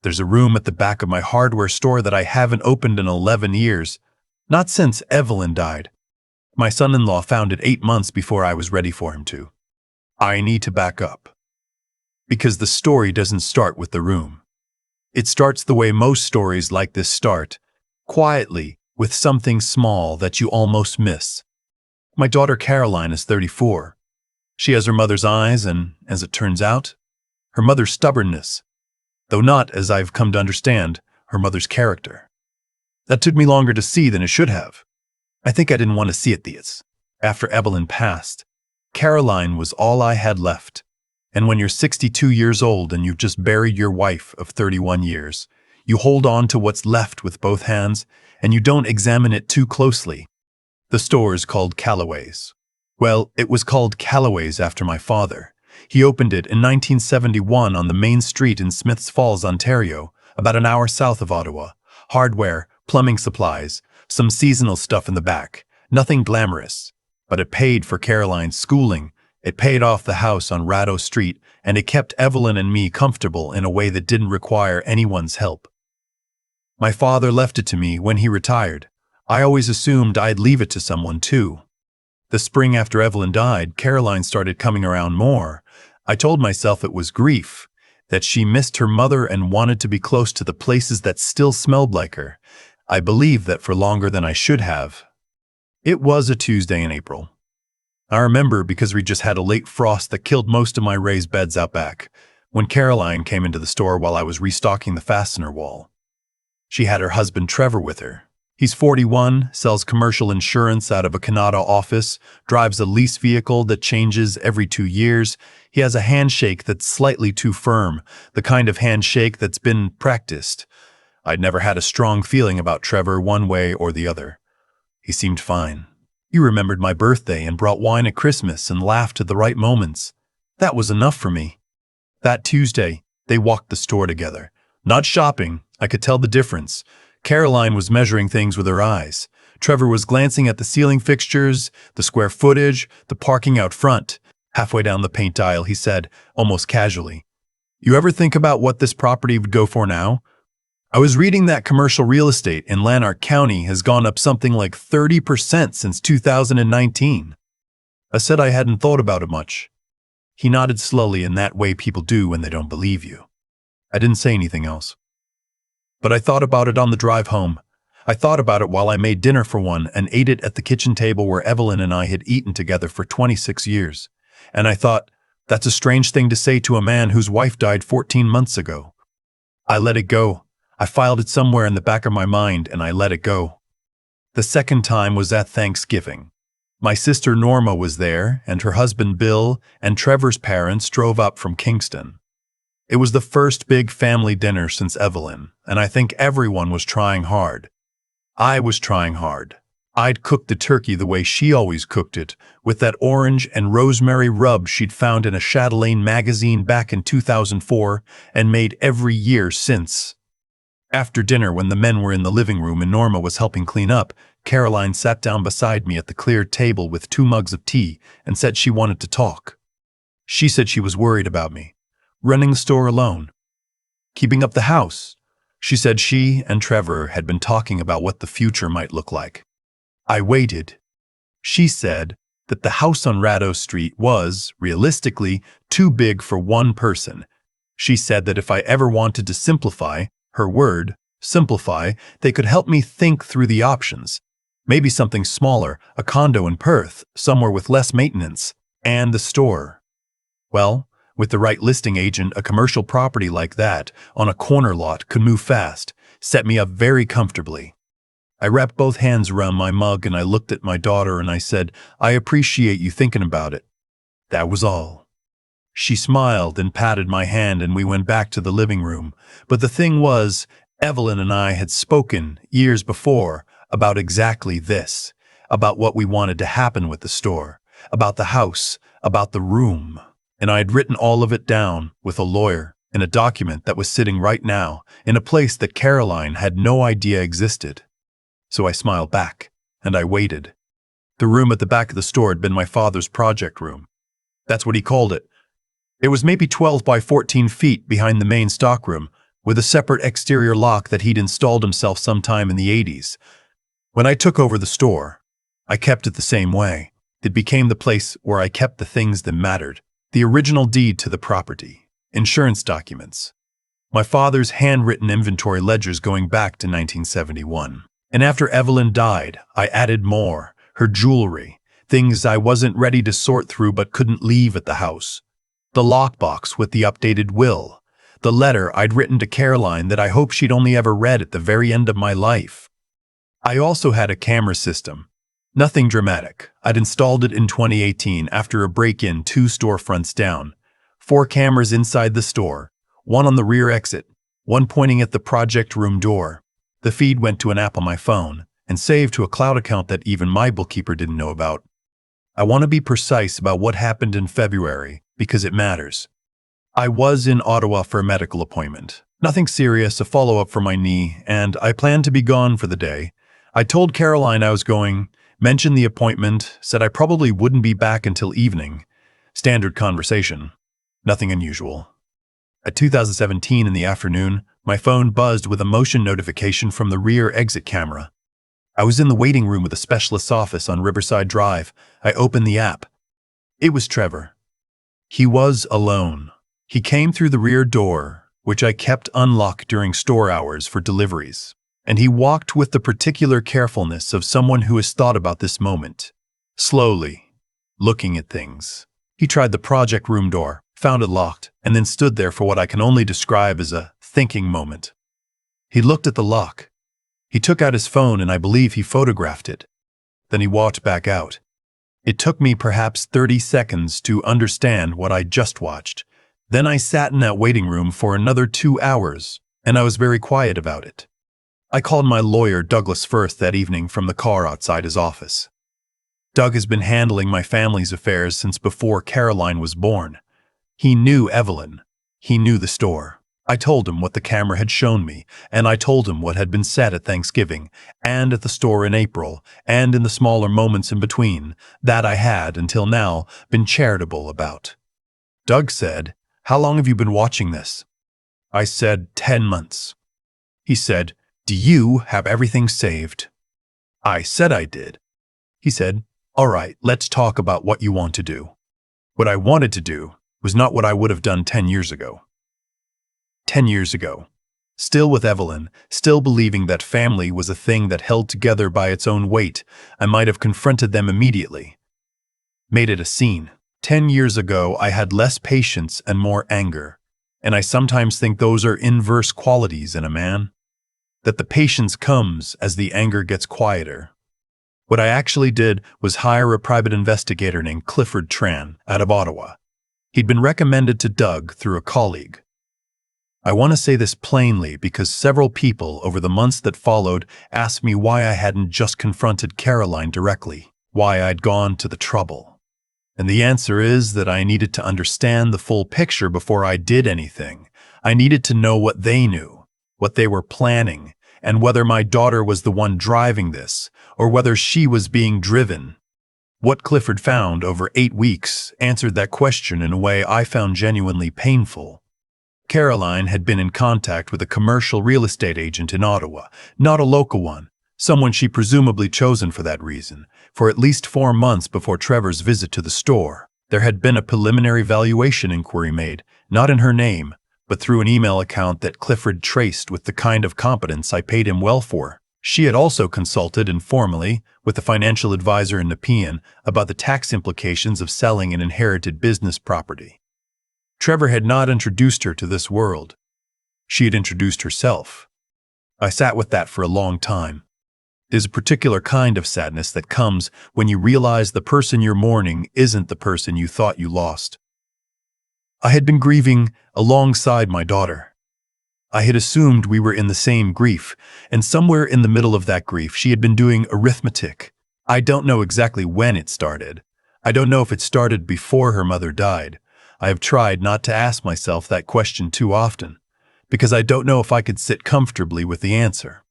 There's a room at the back of my hardware store that I haven't opened in 11 years. Not since Evelyn died. My son-in-law found it 8 months before I was ready for him to. I need to back up. Because the story doesn't start with the room. It starts the way most stories like this start, quietly, with something small that you almost miss. My daughter Caroline is 34. She has her mother's eyes and, as it turns out, her mother's stubbornness, though not, as I've come to understand, her mother's character. That took me longer to see than it should have. I think I didn't want to see it this. After Evelyn passed, Caroline was all I had left. And when you're 62 years old and you've just buried your wife of 31 years, you hold on to what's left with both hands and you don't examine it too closely. The store is called Callaway's. Well, it was called Callaway's after my father. He opened it in 1971 on the main street in Smiths Falls, Ontario, about an hour south of Ottawa. Hardware, plumbing supplies, some seasonal stuff in the back. Nothing glamorous. But it paid for Caroline's schooling. It paid off the house on Radeau Street, and it kept Evelyn and me comfortable in a way that didn't require anyone's help. My father left it to me when he retired. I always assumed I'd leave it to someone too. The spring after Evelyn died, Caroline started coming around more. I told myself it was grief, that she missed her mother and wanted to be close to the places that still smelled like her. I believed that for longer than I should have. It was a Tuesday in April. I remember because we just had a late frost that killed most of my raised beds out back, when Caroline came into the store while I was restocking the fastener wall. She had her husband Trevor with her. He's 41, sells commercial insurance out of a Canada office, drives a lease vehicle that changes every 2 years. He has a handshake that's slightly too firm, the kind of handshake that's been practiced. I'd never had a strong feeling about Trevor one way or the other. He seemed fine. He remembered my birthday and brought wine at Christmas and laughed at the right moments. That was enough for me. That Tuesday, they walked the store together. Not shopping, I could tell the difference. Caroline was measuring things with her eyes. Trevor was glancing at the ceiling fixtures, the square footage, the parking out front. Halfway down the paint aisle, he said, almost casually, "You ever think about what this property would go for now? I was reading that commercial real estate in Lanark County has gone up something like 30% since 2019. I said I hadn't thought about it much. He nodded slowly in that way people do when they don't believe you. I didn't say anything else. But I thought about it on the drive home. I thought about it while I made dinner for one and ate it at the kitchen table where Evelyn and I had eaten together for 26 years. And I thought, that's a strange thing to say to a man whose wife died 14 months ago. I let it go. I filed it somewhere in the back of my mind and I let it go. The second time was at Thanksgiving. My sister Norma was there and her husband Bill and Trevor's parents drove up from Kingston. It was the first big family dinner since Evelyn, and I think everyone was trying hard. I was trying hard. I'd cooked the turkey the way she always cooked it, with that orange and rosemary rub she'd found in a Chatelaine magazine back in 2004 and made every year since. After dinner, when the men were in the living room and Norma was helping clean up, Caroline sat down beside me at the cleared table with 2 mugs of tea and said she wanted to talk. She said she was worried about me. Running the store alone. Keeping up the house. She said she and Trevor had been talking about what the future might look like. I waited. She said that the house on Radeau Street was, realistically, too big for one person. She said that if I ever wanted to simplify, her word, simplify, they could help me think through the options. Maybe something smaller, a condo in Perth, somewhere with less maintenance, and the store. Well, with the right listing agent, a commercial property like that, on a corner lot, could move fast, set me up very comfortably. I wrapped both hands around my mug and I looked at my daughter and I said, "I appreciate you thinking about it." That was all. She smiled and patted my hand and we went back to the living room. But the thing was, Evelyn and I had spoken years before about exactly this, about what we wanted to happen with the store, about the house, about the room. And I had written all of it down with a lawyer in a document that was sitting right now in a place that Caroline had no idea existed. So I smiled back, and I waited. The room at the back of the store had been my father's project room. That's what he called it. It was maybe 12 by 14 feet behind the main stockroom, with a separate exterior lock that he'd installed himself sometime in the 80s. When I took over the store, I kept it the same way. It became the place where I kept the things that mattered. The original deed to the property, insurance documents, my father's handwritten inventory ledgers going back to 1971. And after Evelyn died, I added more, her jewelry, things I wasn't ready to sort through but couldn't leave at the house. The lockbox with the updated will, the letter I'd written to Caroline that I hoped she'd only ever read at the very end of my life. I also had a camera system. Nothing dramatic. I'd installed it in 2018 after a break-in 2 storefronts down. 4 cameras inside the store, 1 on the rear exit, 1 pointing at the project room door. The feed went to an app on my phone and saved to a cloud account that even my bookkeeper didn't know about. I want to be precise about what happened in February because it matters. I was in Ottawa for a medical appointment. Nothing serious, a follow-up for my knee, and I planned to be gone for the day. I told Caroline I was going, mentioned the appointment, said I probably wouldn't be back until evening. Standard conversation. Nothing unusual. At 2017 in the afternoon, my phone buzzed with a motion notification from the rear exit camera. I was in the waiting room with a specialist's office on Riverside Drive. I opened the app. It was Trevor. He was alone. He came through the rear door, which I kept unlocked during store hours for deliveries, and he walked with the particular carefulness of someone who has thought about this moment. Slowly, looking at things. He tried the project room door, found it locked, and then stood there for what I can only describe as a thinking moment. He looked at the lock. He took out his phone and I believe he photographed it. Then he walked back out. It took me perhaps 30 seconds to understand what I just watched. Then I sat in that waiting room for another 2 hours, and I was very quiet about it. I called my lawyer, Douglas Firth, that evening from the car outside his office. Doug has been handling my family's affairs since before Caroline was born. He knew Evelyn. He knew the store. I told him what the camera had shown me, and I told him what had been said at Thanksgiving, and at the store in April, and in the smaller moments in between, that I had, until now, been charitable about. Doug said, "How long have you been watching this?" I said, 10 months. He said, "Do you have everything saved?" I said I did. He said, "All right, let's talk about what you want to do." What I wanted to do was not what I would have done 10 years ago. 10 years ago. Still with Evelyn, still believing that family was a thing that held together by its own weight, I might have confronted them immediately. Made it a scene. 10 years ago, I had less patience and more anger, and I sometimes think those are inverse qualities in a man. That the patience comes as the anger gets quieter. What I actually did was hire a private investigator named Clifford Tran out of Ottawa. He'd been recommended to Doug through a colleague. I want to say this plainly because several people over the months that followed asked me why I hadn't just confronted Caroline directly, why I'd gone to the trouble. And the answer is that I needed to understand the full picture before I did anything. I needed to know what they knew, what they were planning, and whether my daughter was the one driving this, or whether she was being driven. What Clifford found over 8 weeks answered that question in a way I found genuinely painful. Caroline had been in contact with a commercial real estate agent in Ottawa, not a local one, someone she presumably chosen for that reason. For at least 4 months before Trevor's visit to the store, there had been a preliminary valuation inquiry made, not in her name, but through an email account that Clifford traced with the kind of competence I paid him well for. She had also consulted informally with a financial advisor in Nepean about the tax implications of selling an inherited business property. Trevor had not introduced her to this world. She had introduced herself. I sat with that for a long time. There's a particular kind of sadness that comes when you realize the person you're mourning isn't the person you thought you lost. I had been grieving alongside my daughter. I had assumed we were in the same grief, and somewhere in the middle of that grief she had been doing arithmetic. I don't know exactly when it started. I don't know if it started before her mother died. I have tried not to ask myself that question too often, because I don't know if I could sit comfortably with the answer.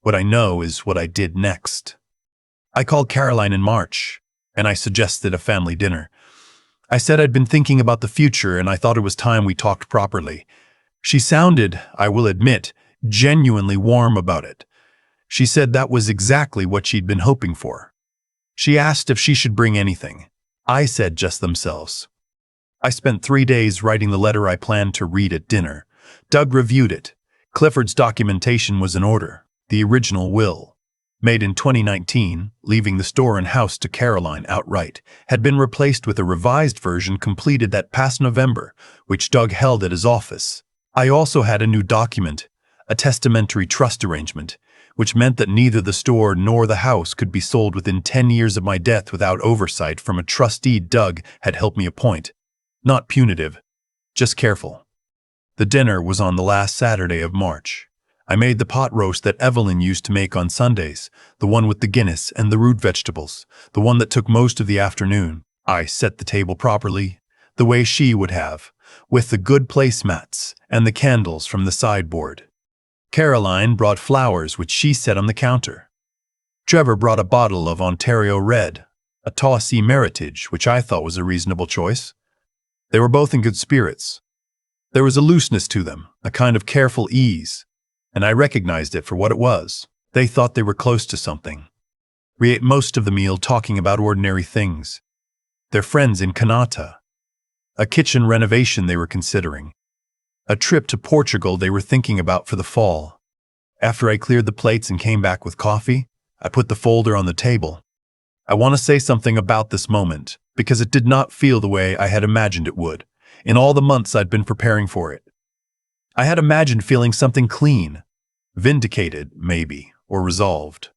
What I know is what I did next. I called Caroline in March, and I suggested a family dinner. I said I'd been thinking about the future and I thought it was time we talked properly. She sounded, I will admit, genuinely warm about it. She said that was exactly what she'd been hoping for. She asked if she should bring anything. I said just themselves. I spent 3 days writing the letter I planned to read at dinner. Doug reviewed it. Clifford's documentation was in order, the original will, made in 2019, leaving the store and house to Caroline outright, had been replaced with a revised version completed that past November, which Doug held at his office. I also had a new document, a testamentary trust arrangement, which meant that neither the store nor the house could be sold within 10 years of my death without oversight from a trustee Doug had helped me appoint. Not punitive, just careful. The dinner was on the last Saturday of March. I made the pot roast that Evelyn used to make on Sundays, the one with the Guinness and the root vegetables, the one that took most of the afternoon. I set the table properly, the way she would have, with the good placemats and the candles from the sideboard. Caroline brought flowers which she set on the counter. Trevor brought a bottle of Ontario Red, a Tawsey Meritage, which I thought was a reasonable choice. They were both in good spirits. There was a looseness to them, a kind of careful ease, and I recognized it for what it was. They thought they were close to something. We ate most of the meal talking about ordinary things. Their friends in Kanata, a kitchen renovation they were considering, a trip to Portugal they were thinking about for the fall. After I cleared the plates and came back with coffee, I put the folder on the table. I want to say something about this moment, because it did not feel the way I had imagined it would, in all the months I'd been preparing for it. I had imagined feeling something clean, vindicated, maybe, or resolved.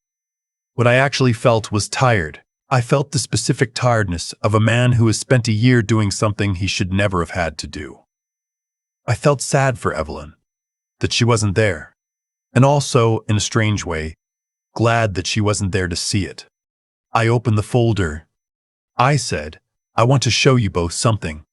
What I actually felt was tired. I felt the specific tiredness of a man who has spent a year doing something he should never have had to do. I felt sad for Evelyn, that she wasn't there, and also, in a strange way, glad that she wasn't there to see it. I opened the folder. I said, I want to show you both something.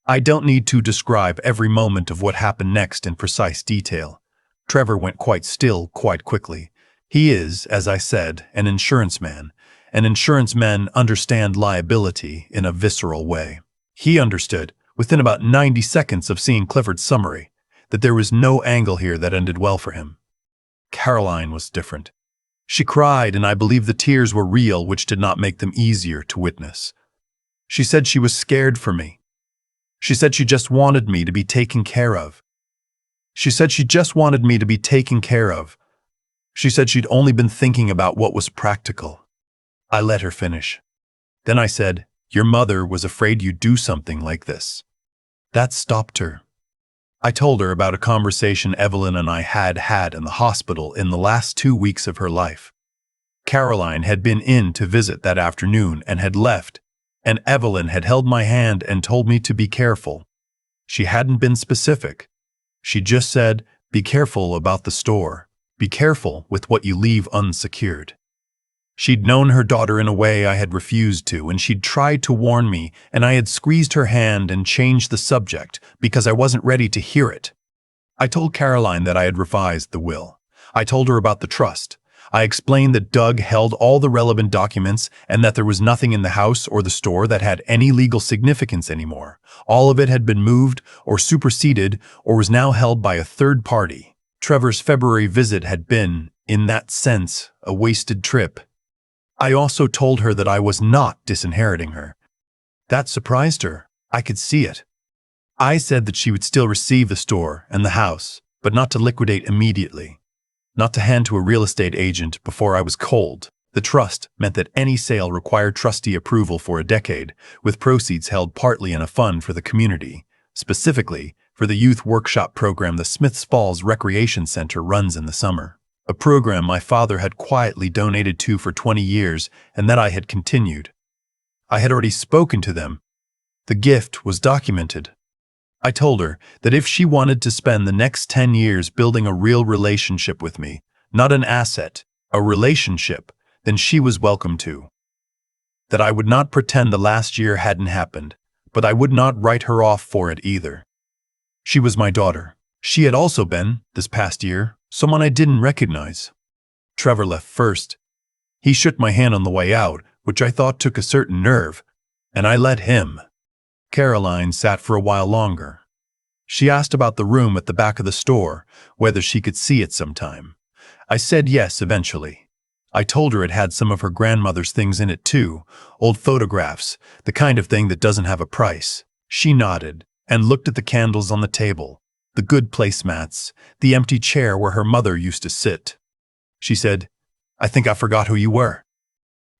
I don't need to describe every moment of what happened next in precise detail. Trevor went quite still quite quickly. He is, as I said, an insurance man, and insurance men understand liability in a visceral way. He understood, within about 90 seconds of seeing Clifford's summary, that there was no angle here that ended well for him. Caroline was different. She cried, and I believe the tears were real, which did not make them easier to witness. She said she was scared for me. She said she just wanted me to be taken care of. She said she just wanted me to be taken care of. She said she'd only been thinking about what was practical. I let her finish. Then I said, your mother was afraid you'd do something like this. That stopped her. I told her about a conversation Evelyn and I had had in the hospital in the last 2 weeks of her life. Caroline had been in to visit that afternoon and had left, and Evelyn had held my hand and told me to be careful. She hadn't been specific. She just said, be careful about the store. Be careful with what you leave unsecured. She'd known her daughter in a way I had refused to, and she'd tried to warn me, and I had squeezed her hand and changed the subject because I wasn't ready to hear it. I told Caroline that I had revised the will. I told her about the trust. I explained that Doug held all the relevant documents and that there was nothing in the house or the store that had any legal significance anymore. All of it had been moved or superseded or was now held by a third party. Trevor's February visit had been, in that sense, a wasted trip. I also told her that I was not disinheriting her. That surprised her. I could see it. I said that she would still receive the store and the house, but not to liquidate immediately. Not to hand to a real estate agent before I was cold. The trust meant that any sale required trustee approval for a decade, with proceeds held partly in a fund for the community, specifically for the youth workshop program the Smiths Falls Recreation Center runs in the summer. A program my father had quietly donated to for 20 years and that I had continued. I had already spoken to them. The gift was documented. I told her that if she wanted to spend the next 10 years building a real relationship with me, not an asset, a relationship, then she was welcome to. That I would not pretend the last year hadn't happened, but I would not write her off for it either. She was my daughter. She had also been, this past year, someone I didn't recognize. Trevor left first. He shook my hand on the way out, which I thought took a certain nerve, and I let him. Caroline sat for a while longer. She asked about the room at the back of the store, whether she could see it sometime. I said yes eventually. I told her it had some of her grandmother's things in it too, old photographs, the kind of thing that doesn't have a price. She nodded and looked at the candles on the table, the good placemats, the empty chair where her mother used to sit. She said, "I think I forgot who you were."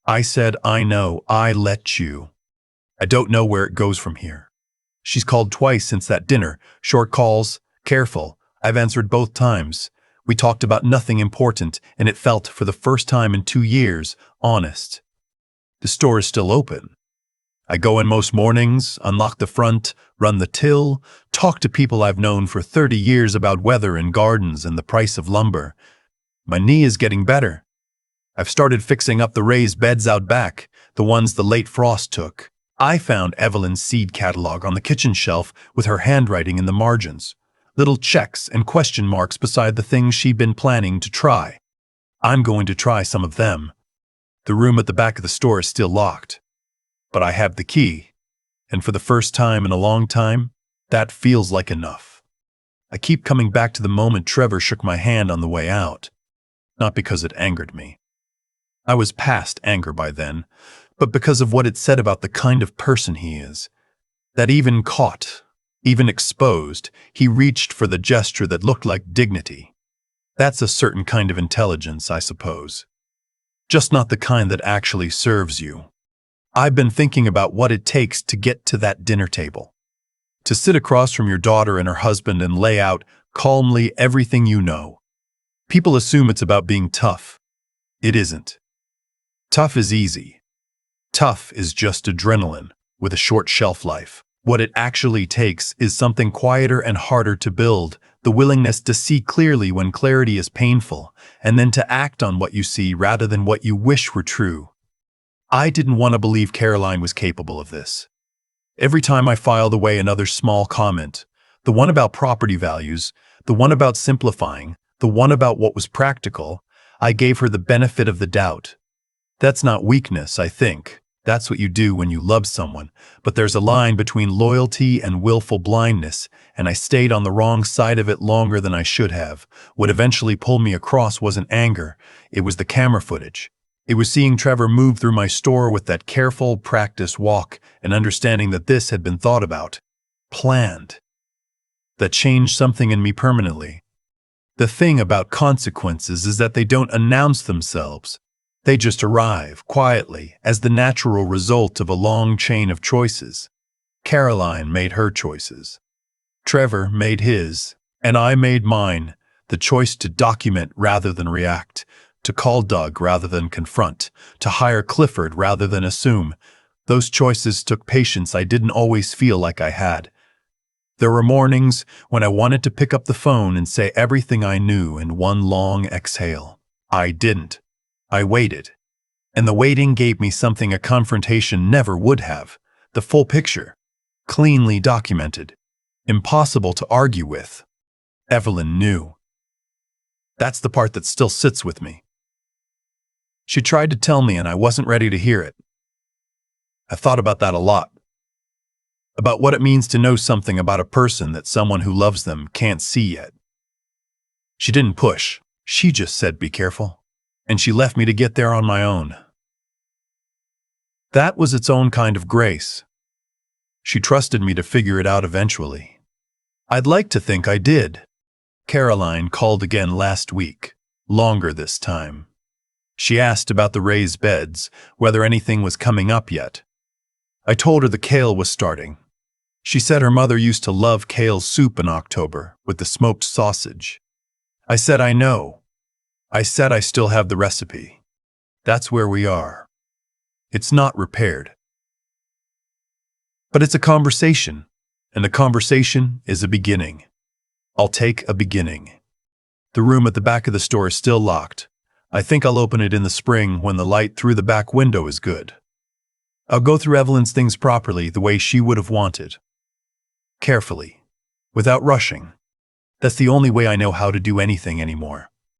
I said, "I know, I let you. I don't know where it goes from here." She's called twice since that dinner, short calls, careful. I've answered both times. We talked about nothing important, and it felt, for the first time in 2 years, honest. The store is still open. I go in most mornings, unlock the front, run the till, talk to people I've known for 30 years about weather and gardens and the price of lumber. My knee is getting better. I've started fixing up the raised beds out back, the ones the late frost took. I found Evelyn's seed catalog on the kitchen shelf with her handwriting in the margins, little checks and question marks beside the things she'd been planning to try. I'm going to try some of them. The room at the back of the store is still locked, but I have the key, and for the first time in a long time, that feels like enough. I keep coming back to the moment Trevor shook my hand on the way out, not because it angered me. I was past anger by then, but because of what it said about the kind of person he is. That even caught, even exposed, he reached for the gesture that looked like dignity. That's a certain kind of intelligence, I suppose. Just not the kind that actually serves you. I've been thinking about what it takes to get to that dinner table. To sit across from your daughter and her husband and lay out, calmly, everything you know. People assume it's about being tough. It isn't. Tough is easy. Tough is just adrenaline, with a short shelf life. What it actually takes is something quieter and harder to build, the willingness to see clearly when clarity is painful, and then to act on what you see rather than what you wish were true. I didn't want to believe Caroline was capable of this. Every time I filed away another small comment, the one about property values, the one about simplifying, the one about what was practical, I gave her the benefit of the doubt. That's not weakness, I think. That's what you do when you love someone. But there's a line between loyalty and willful blindness, and I stayed on the wrong side of it longer than I should have. What eventually pulled me across wasn't anger. It was the camera footage. It was seeing Trevor move through my store with that careful, practiced walk and understanding that this had been thought about, planned. That changed something in me permanently. The thing about consequences is that they don't announce themselves. They just arrive, quietly, as the natural result of a long chain of choices. Caroline made her choices. Trevor made his, and I made mine, the choice to document rather than react, to call Doug rather than confront, to hire Clifford rather than assume. Those choices took patience I didn't always feel like I had. There were mornings when I wanted to pick up the phone and say everything I knew in one long exhale. I didn't. I waited. And the waiting gave me something a confrontation never would have. The full picture. Cleanly documented. Impossible to argue with. Evelyn knew. That's the part that still sits with me. She tried to tell me and I wasn't ready to hear it. I thought about that a lot. About what it means to know something about a person that someone who loves them can't see yet. She didn't push. She just said, "Be careful." And she left me to get there on my own. That was its own kind of grace. She trusted me to figure it out eventually. I'd like to think I did. Caroline called again last week, longer this time. She asked about the raised beds, whether anything was coming up yet. I told her the kale was starting. She said her mother used to love kale soup in October with the smoked sausage. I said, "I know." I said I still have the recipe. That's where we are. It's not repaired. But it's a conversation, and a conversation is a beginning. I'll take a beginning. The room at the back of the store is still locked. I think I'll open it in the spring when the light through the back window is good. I'll go through Evelyn's things properly the way she would have wanted. Carefully, without rushing. That's the only way I know how to do anything anymore.